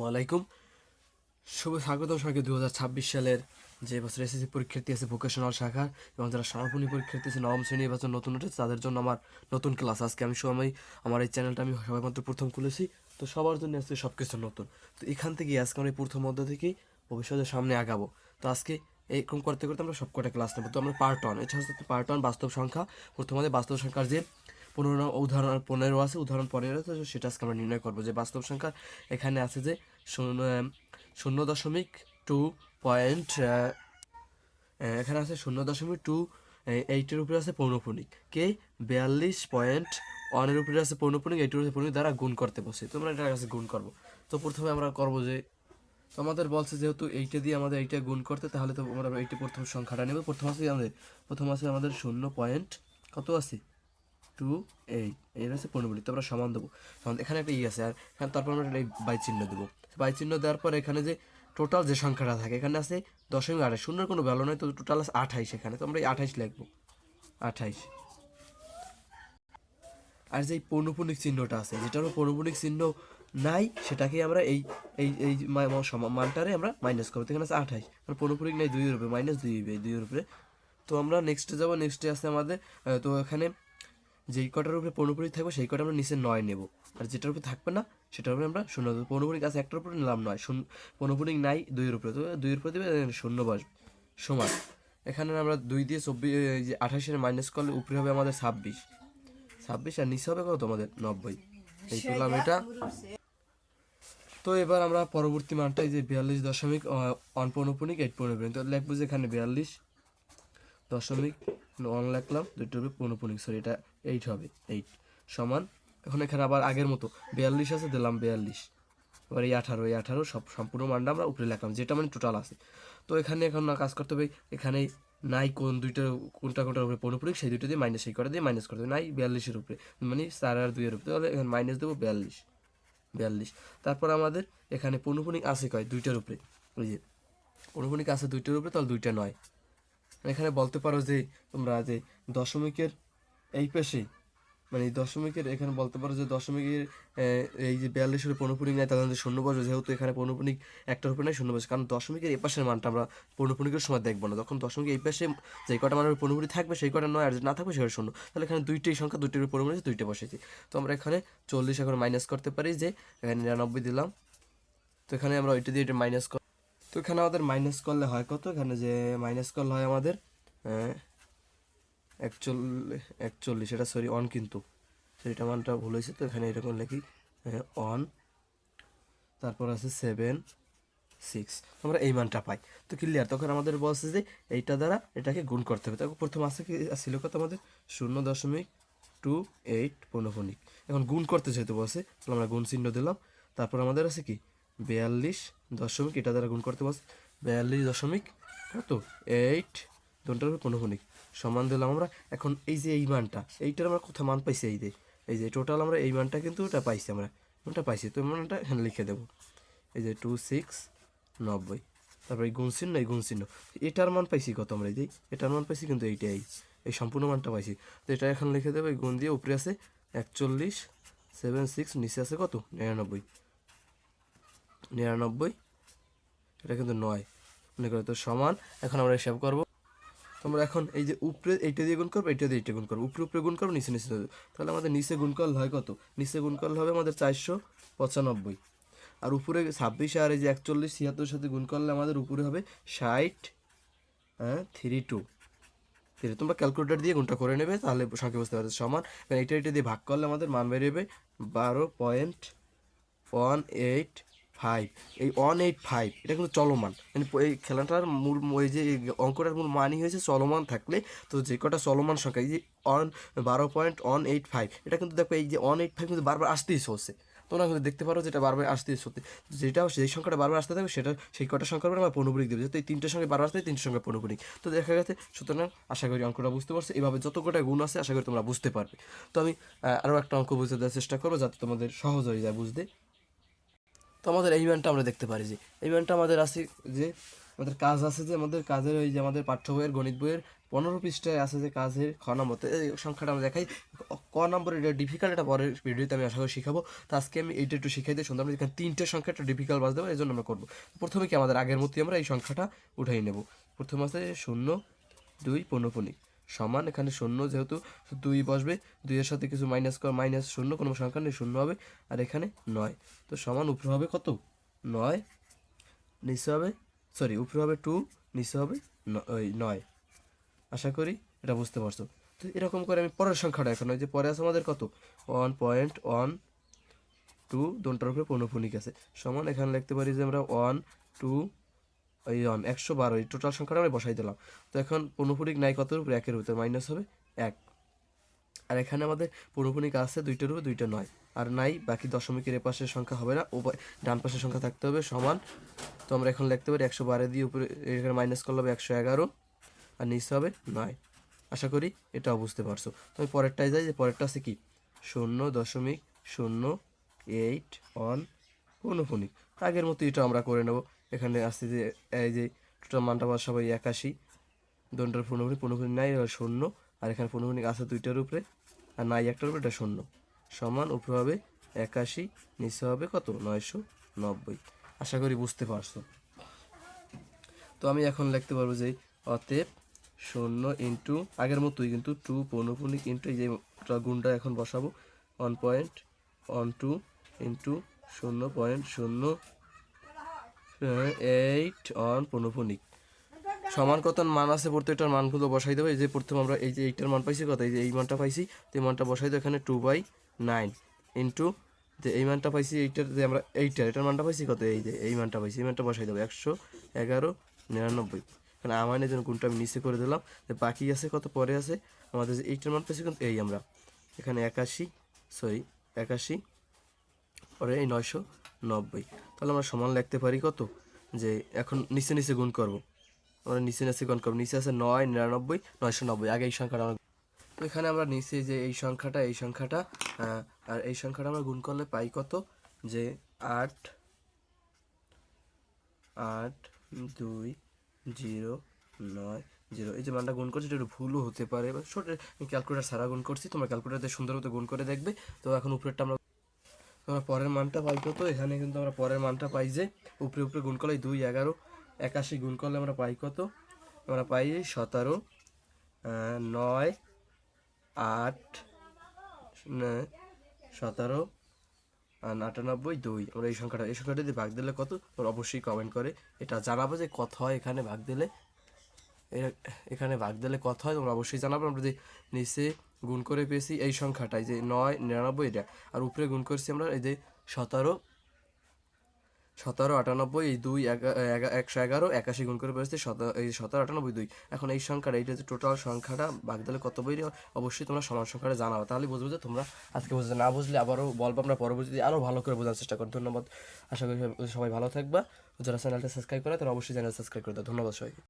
ওয়ালাইকুম শুভ স্বাগতম সবাইকে 2026 সালের যে বছর এসএসসি পরীক্ষার্থী আছে ভোকেশনাল শাখার এবং যারা সমাপনী পরীক্ষার্থী আছে নবম শ্রেণী এবছর নতুন উঠেছে তাদের জন্য আমার নতুন ক্লাস আজকে আমি আমার এই চ্যানেলটা আমি সবেমাত্র প্রথম খুলেছি। তো সবার জন্য আজকে সব কিছু নতুন। তো এখান থেকে আজকে আমরা এই প্রথম অধ্যায় থেকেই ভবিষ্যতের সামনে আগাবো। তো আজকে এরকম করতে করতে আমরা সব কটা ক্লাস নেবো। তো আমরা পার্ট ওয়ান, এটা হচ্ছে পার্ট ওয়ান বাস্তব সংখ্যা। প্রথমে বাস্তব সংখ্যার যে উদাহরণ 15 আছে, উদাহরণ 15 আছে, সেটা আজকে আমরা নির্ণয় করবো যে বাস্তব সংখ্যা এখানে আছে যে 0.2 এখানে আছে 0.2 উপরে আছে পৌনঃপুনিক কে 42.1 উপরে আছে পৌনঃপুনিক, এইটার উপরে পৌনঃপুনিক দ্বারা গুণ করতে বসে। তোমরা এটার কাছে গুণ করবো। তো প্রথমে আমরা করবো যে তোমাদের বলছে যেহেতু এইটা দিয়ে আমাদের এইটা গুণ করতে, তাহলে তো আমরা এইটা প্রথম সংখ্যাটা নেব। প্রথম আছে আমাদের 0.28 এর আছে পৌনঃপুনিক, তো আমরা সমান দেবো। এখানে একটা আছে, আর এখানে তারপর আমরা এই বাই চিহ্ন দেবো। বাই চিহ্ন দেওয়ার পর এখানে যে টোটাল যে সংখ্যাটা থাকে এখানে আছে 0.28, শূন্যের কোনো ভ্যালু নয়, তো টোটাল আছে 28। এখানে তো আমরা এই 28 লিখবো, 28। আর যে পৌনঃপুনিক চিহ্নটা আছে, যেটার পৌনঃপুনিক চিহ্ন নাই সেটাকে আমরা এই এই এই মানটারে আমরা মাইনাস করবো। এখানে আছে 28, মানে পৌনঃপুনিক নেই 2 এর উপরে, -2 এই 2 এর উপরে। তো আমরা নেক্সটে যাবো। নেক্সটে আছে আমাদের তো এখানে যেই কটার উপরে পৌনঃপুনিক থাকবে সেই কটা আমরা নিচে 9 নেব, আর যেটার উপরে থাকবে না সেটার উপরে আমরা 0 দেবো। পৌনঃপুনিক আছে একটার উপরে নিলাম 9, পৌনঃপুনিক নাই 2 এর উপরে, তো 2 এর উপরে দেবে 0 বসবে সমান। এখানে আমরা 2 দিয়ে 28 মাইনাস করলে উপরে হবে আমাদের 26, আর নিচে হবে কত তোমাদের 90। এই করলাম এটা। তো এবার আমরা পরবর্তী মানটা এই যে 42.1 পৌনঃপুনিক 8 পৌনঃপুনিক, তো লিখবো যে এখানে 42.1 লিখলাম, দুটোর উপরে পৌনঃপুনিক, সরি এটা 8 হবে, 8 সমান। এখন এখানে আবার আগের মতো 42 আছে, দিলাম 42, এবার এই 18 সব সম্পূর্ণ মানটা আমরা উপরে লিখলাম, যেটা মানে টোটাল আছে। তো এখানে এখন না কাজ করতে হবে, এখানে নাই কোনটার উপরে পৌনঃপুনিক সেই দুটো দিয়ে মাইনাস, সেই কটা দিয়ে মাইনাস করতে হবে। নাই 42-এর উপরে, মানে 4 আর 2 এর উপরে, তাহলে এখানে মাইনাস দেবো 42। তারপর আমাদের এখানে পৌনঃপুনিক আছে কয় 2টার উপরে, ওই যে পৌনঃপুনিক আছে 2টার উপরে, তাহলে 2টা 9। এখানে বলতে পারো যে তোমরা যে দশমিকের এই পাশে, মানে দশমিকের এখানে বলতে পারো যে দশমিকের এই যে 42-এর পৌনঃপুনিক নেয়, তাহলে 0 বসবে, যেহেতু এখানে পৌনঃপুনিক একটার উপরে নেই 0 বসবে, কারণ দশমিকের এই পাশের মানটা আমরা পৌনঃপুনিকের সময় দেখবো না। তখন দশমিকের এই পাশে যে কটা মানের পৌনঃপুনিক থাকবে সেই কটা 9, আর না থাকবে সেটা 0। তাহলে এখানে দুইটাই সংখ্যা, দুইটির পৌনঃপুনিক 2টা বসেছি। তো আমরা এখানে 40 এখন মাইনাস করতে পারি, যে এখানে 99 দিলাম। তো এখানে আমরা ওইটা দিয়ে এটা মাইনাস কর, তো এখানে আমাদের মাইনাস করলে হয় কত, এখানে যে মাইনাস করলে হয় আমাদের 41, এটা সরি 1, কিন্তু এটা মানটা ভুল হয়েছে, তো এখানে এরকম লিখি 1, তারপর আছে 7, 6, আমরা এই মানটা পাই। তো ক্লিয়ার। তখন আমাদের বলছে যে এইটা দ্বারা এটাকে গুণ করতে হবে। তখন প্রথম আছে কি ছিল কত আমাদের 0.28 পৌনঃপুনিক। এখন গুণ করতে যেহেতু বলছে, তাহলে আমরা গুণ চিহ্ন দিলাম। তারপর আমাদের আছে কি 42 দশমিক, এটা দ্বারা গুণ করতে বলছে 42.8 দুটার পৌনঃপুনিক সমান দিলাম আমরা। এখন এই যে এই মানটা, এইটার আমরা কোথায় মান পাইছি, এই যে টোটাল আমরা এই মানটা কিন্তু এটা পাইছি, আমরা মানটা পাইছি, তো মানটা এখানে লিখে দেবো, এই যে 2690। তারপর এই গুণ চিহ্ন, এটার মান পাইছি কত আমরা, এই যে এটার মান পাইছি কিন্তু এইটাই, এই সম্পূর্ণ মানটা পাইছি। তো এটা এখন লিখে দেবো, এই গুণ দিয়ে উপরে আছে 41.76, নিচে আছে কত 99, এটা কিন্তু 9 মনে করো, তো সমান। এখন আমরা হিসাব করবো। তোমরা এখন এই যে উপরে এইটা দিয়ে গুণ করবো, এইটা দিয়ে এইটা গুণ করবো, উপরে গুণ করবো, নিচে দেবো। তাহলে আমাদের নিচে গুণ করলে হয় কত, নিচে গুণ করলে হবে আমাদের 495, আর উপরে 26 আর এই যে 41 76 সাথে গুণ করলে আমাদের উপরে হবে 60, 32। তোমরা ক্যালকুলেটর দিয়ে গুণটা করে নেবে, তাহলে সংখ্যা বুঝতে পারবে সমান। এটা দিয়ে ভাগ করলে আমাদের মান বেরিয়ে যাবে 12.185। এই 185 এটা কিন্তু চলমান, মানে এই খেলাটার মূল ওই যে অঙ্কটার মূল মানই হয়েছে চলমান থাকলে। তো যে কটা চলমান সংখ্যা, এই যে 12.185, এটা কিন্তু দেখো এই যে 185 কিন্তু বারবার আসতেই চলছে। তোমরা কিন্তু দেখতে পারো যেটা বারবার আসতেই চলছে, যেটা যেই সংখ্যাটা বারবার আসতে থাকবে সেটা সেই কটা সংখ্যার উপরে আমরা পৌনঃপুনিক দেবো, যেহেতু এই 3টে সংখ্যা বারবার আসতে 3টে সংখ্যা পৌনঃপুনিক। তো দেখা গেছে, সুতরাং আশা করি অঙ্কটা বুঝতে পারছো। এভাবে যত কটা গুণ আছে আশা করি তোমরা বুঝতে পারবে। তো আমি আরও একটা অঙ্ক বুঝতে দেওয়ার চেষ্টা করবো যাতে তোমাদের সহজ হয়ে যায় বুঝতে। তো আমাদের এই ম্যানটা আমরা দেখতে পারি যে এই ম্যানটা আমাদের আছে, যে আমাদের কাজ আছে, যে আমাদের কাজের ওই যে আমাদের পাঠ্য বইয়ের গণিত বইয়ের 15 পৃষ্ঠায় আছে যে কাজের খ নম্বরতে এই সংখ্যাটা আমরা দেখাই। ক নম্বরে এটা ডিফিকাল্ট, এটা পরের ভিডিওতে আমি আশা করি শিখাবো। তো আজকে আমি এইটা একটু শিখাই দিই সুন্দর। আমরা এখানে 3টে সংখ্যা একটা ডিফিকাল্ট বাজ দেবো, এই জন্য আমরা করবো। প্রথমে কি আমাদের আগের মতোই আমরা এই সংখ্যাটা উঠাই নেব। প্রথমে আছে 0 2 পৌনঃপুনিক সমান, এখানে 0 যেহেতু 2 বসবে, 2 এর সাথে কিছু মাইনাস কর, মাইনাস 0 কোনো সংখ্যা নেই, 0 হবে। আর এখানে 9, তো সমান উপরে হবে কত 9, নিচে হবে সরি উপরে হবে 2, নিচে হবে 9। আশা করি এটা বুঝতে পারছো। তো এরকম করে আমি পরের সংখ্যাটা, এখন ওই যে পরে আছে আমাদের কত 1.12 দুটার উপরে পৌনঃপুনিক আছে সমান, এখানে লিখতে পারি যে আমরা 1 2 112 এই টোটাল সংখ্যাটা আমরা বসাই দিলাম। তো এখন পৌনঃপুনিক নাই কত উপরে, 1 এর উপরে, মাইনাস হবে 1। আর এখানে আমাদের পৌনঃপুনিক আছে 2টার উপরে, 2টা নয় আর নাই, বাকি দশমিকের এপাশের সংখ্যা হবে না, ডান পাশের সংখ্যা থাকতে হবে সমান। তো আমরা এখন লিখতে পারি 112 দিয়ে উপরে এখানে মাইনাস করলে হবে 111 আর নিচে হবে 9। আশা করি এটাও বুঝতে পারছো। তো আমি পরেরটায় যাই, যে পরেরটা আছে কি 0.081 পৌনঃপুনিক। আগের মতো এটা আমরা করে নেব। এখানে আসছে যে এই যে টোটাল মানটা বসাবো 81, দুটার পৌনঃপুনিক নাই 0, আর এখানে পৌনঃপুনিক আছে 2টার উপরে আর নাই একটার উপরে, এটা 0 সমান উপরে হবে 81, নিচে হবে কত 990। আশা করি বুঝতে পারছো। তো আমি এখন লিখতে পারবো যে অতএব 0 ইন্টু আগের মতোই কিন্তু 2 পৌনঃপুনিক ইন্টু এই যে গুণটা এখন বসাবো 1.12 ইন্টু 0.081 পৌনঃপুনিক সমান কত মান আছে, প্রত্যেকটার মানগুলো বসাই দেবো। এই যে প্রথম আমরা এই যে এইটার মান পাইছি কত, এই যে এই মানটা পাইছি, তো এই মানটা বসাই দেবো এখানে 2/9 ইন্টু যে এই মানটা পাইছি এইটার, যে আমরা এটার মানটা পাইছি কত, এই যে এই মানটা পাইছি, এই মানটা বসাই দেবো 111.99। এখানে আমানের জন্য গুণটা আমি নিচে করে দিলাম। যে বাকি আছে কত পরে আছে আমাদের, যে এইটার মান পাইছি কিন্তু এই আমরা এখানে 81 পরে এই 990। তাহলে আমরা সমান লিখতে পারি কত, যে এখন নিচে নিচে গুণ করবো, আমরা নিচে নিচে গুণ করবো। নিচে আছে 9 99 990, আগে এই সংখ্যাটা আমরা, তো এখানে আমরা নিচে যে এই সংখ্যাটা আর এই সংখ্যাটা আমরা গুণ করলে পাই কত, যে 8 8 2 0 9 0। এই যে মানটা গুণ করছি এটা একটু ভুলও হতে পারে, বা ছোট ক্যালকুলেটার ছাড়া গুণ করছি, তোমরা ক্যালকুলেটারে সুন্দর মতো গুণ করে দেখবে। তো এখন উপরেরটা আমরা পরের মানটা পাই কত, এখানে কিন্তু আমরা পরের মানটা পাই যে উপরে উপরে গুণ করলে 2 11 81 গুণ করলে আমরা পাই কত, আমরা পাই 17 9 8 17 আর 98 2। আমরা এই সংখ্যাটা যদি ভাগ দিলে কত, তোমরা অবশ্যই কমেন্ট করে এটা জানাবো যে কত হয় এখানে ভাগ দিলে, এখানে ভাগ দিলে কত হয় তোমরা অবশ্যই জানাবো। আমরা যদি নিচে গুণ করে পেয়েছি এই সংখ্যাটাই যে 9 99 এটা, আর উপরে গুণ করছি আমরা এই যে 17 98 এই 2 111 81 গুণ করে পেয়েছি এই 17 98 2। এখন এই সংখ্যাটা, এইটা যে টোটাল সংখ্যাটা ভাগ দিলে কত বই, অবশ্যই তোমরা সমান সংখ্যাটা জানাবো, তাহলে বুঝবো যে তোমরা আজকে বুঝতে, না বুঝলে আবারও বলবো, আমরা পরবর্তীতে আরও ভালো করে বোঝার চেষ্টা করি। ধন্যবাদ। আশা করি সবাই ভালো থাকবা। যারা চ্যানেলটা সাবস্ক্রাইব করে তারা অবশ্যই চ্যানেল সাবস্ক্রাইব করে দাও। ধন্যবাদ সবাইকে।